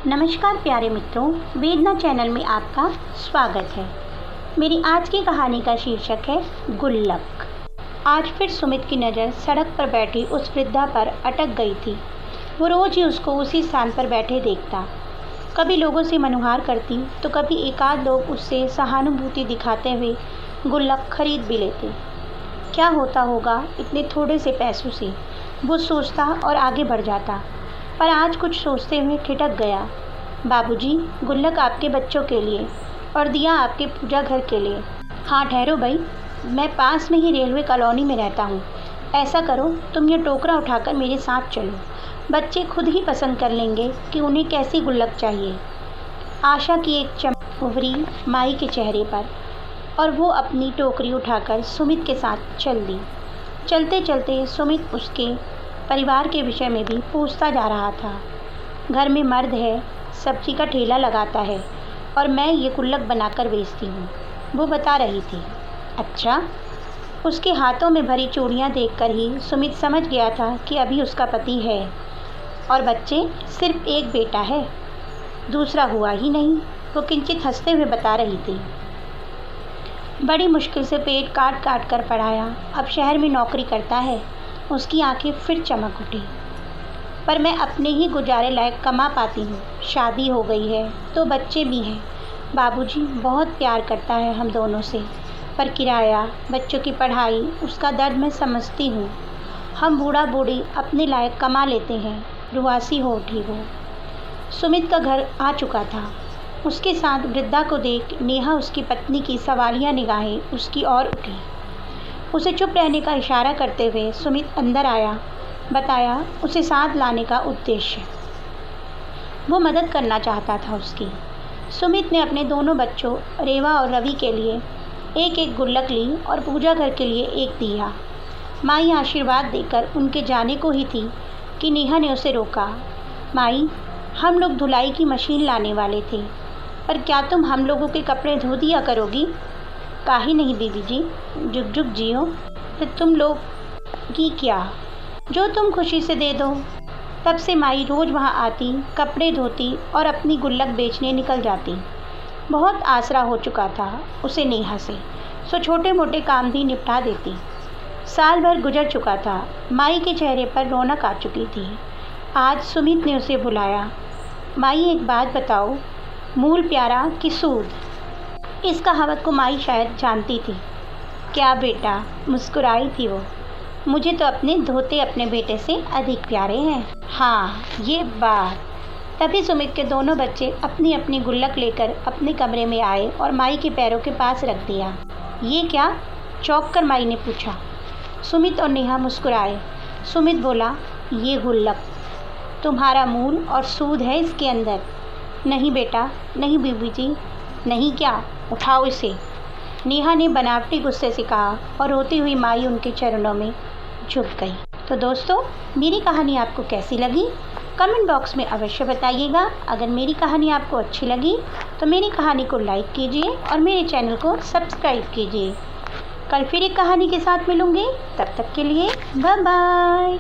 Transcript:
नमस्कार प्यारे मित्रों, वेदना चैनल में आपका स्वागत है। मेरी आज की कहानी का शीर्षक है गुल्लक। आज फिर सुमित की नज़र सड़क पर बैठी उस वृद्धा पर अटक गई थी। वो रोज़ ही उसको उसी स्थान पर बैठे देखता। कभी लोगों से मनुहार करती तो कभी एकाध लोग उससे सहानुभूति दिखाते हुए गुल्लक खरीद भी लेते। क्या होता होगा इतने थोड़े से पैसों से, वो सोचता और आगे बढ़ जाता। पर आज कुछ सोचते हुए ठिठक गया। बाबूजी, गुल्लक आपके बच्चों के लिए और दिया आपके पूजा घर के लिए। हाँ ठहरो भाई, मैं पास में ही रेलवे कॉलोनी में रहता हूँ। ऐसा करो, तुम ये टोकरा उठाकर मेरे साथ चलो। बच्चे खुद ही पसंद कर लेंगे कि उन्हें कैसी गुल्लक चाहिए। आशा की एक चमक उभरी माई के चेहरे पर और वो अपनी टोकरी उठाकर सुमित के साथ चल दी। चलते चलते सुमित उसके परिवार के विषय में भी पूछता जा रहा था। घर में मर्द है, सब्जी का ठेला लगाता है और मैं ये गुल्लक बनाकर बेचती हूँ, वो बता रही थी। अच्छा। उसके हाथों में भरी चूड़ियाँ देखकर ही सुमित समझ गया था कि अभी उसका पति है और बच्चे सिर्फ एक बेटा है, दूसरा हुआ ही नहीं। वो किंचित हंसते हुए बता रही थी। बड़ी मुश्किल से पेट काट काट कर पढ़ाया, अब शहर में नौकरी करता है। उसकी आंखें फिर चमक उठी। पर मैं अपने ही गुजारे लायक कमा पाती हूँ। शादी हो गई है तो बच्चे भी हैं। बाबूजी बहुत प्यार करता है हम दोनों से, पर किराया, बच्चों की पढ़ाई, उसका दर्द मैं समझती हूँ। हम बूढ़ा बूढ़ी अपने लायक कमा लेते हैं। रुआसी हो उठी वो। सुमित का घर आ चुका था। उसके साथ वृद्धा को देख नेहा, उसकी पत्नी की सवालिया निगाहें उसकी ओर उठी। उसे चुप रहने का इशारा करते हुए सुमित अंदर आया, बताया उसे साथ लाने का उद्देश्य। वो मदद करना चाहता था उसकी। सुमित ने अपने दोनों बच्चों रेवा और रवि के लिए एक एक गुल्लक ली और पूजा घर के लिए एक दिया। माई आशीर्वाद देकर उनके जाने को ही थी कि नेहा ने उसे रोका। माई, हम लोग धुलाई की मशीन लाने वाले थे, पर क्या तुम हम लोगों के कपड़े धो दिया करोगी? काहे नहीं दीदी जी, जुग जुग जियो। तो तुम लोग की क्या, जो तुम खुशी से दे दो। तब से माई रोज़ वहाँ आती, कपड़े धोती और अपनी गुल्लक बेचने निकल जाती। बहुत आसरा हो चुका था उसे नेहा से, सो छोटे मोटे काम भी निपटा देती। साल भर गुजर चुका था। माई के चेहरे पर रौनक आ चुकी थी। आज सुमित ने उसे बुलाया। माई, एक बात बताओ, मूल प्यारा कि सूद? इस कहावत को माई शायद जानती थी। क्या बेटा, मुस्कुराई थी वो। मुझे तो अपने धोते अपने बेटे से अधिक प्यारे हैं। हाँ, ये बात। तभी सुमित के दोनों बच्चे अपनी अपनी गुल्लक लेकर अपने कमरे में आए और माई के पैरों के पास रख दिया। ये क्या? चौंक कर माई ने पूछा। सुमित और नेहा मुस्कुराए। सुमित बोला, ये गुल्लक तुम्हारा मूल और सूद है इसके अंदर। नहीं बेटा, नहीं बीबी जी। नहीं क्या? उठाओ इसे, नेहा ने बनावटी गुस्से से कहा और रोती हुई माई उनके चरणों में झुक गई। तो दोस्तों, मेरी कहानी आपको कैसी लगी कमेंट बॉक्स में अवश्य बताइएगा। अगर मेरी कहानी आपको अच्छी लगी तो मेरी कहानी को लाइक कीजिए और मेरे चैनल को सब्सक्राइब कीजिए। कल फिर एक कहानी के साथ मिलूँगी। तब तक के लिए बाय बाय।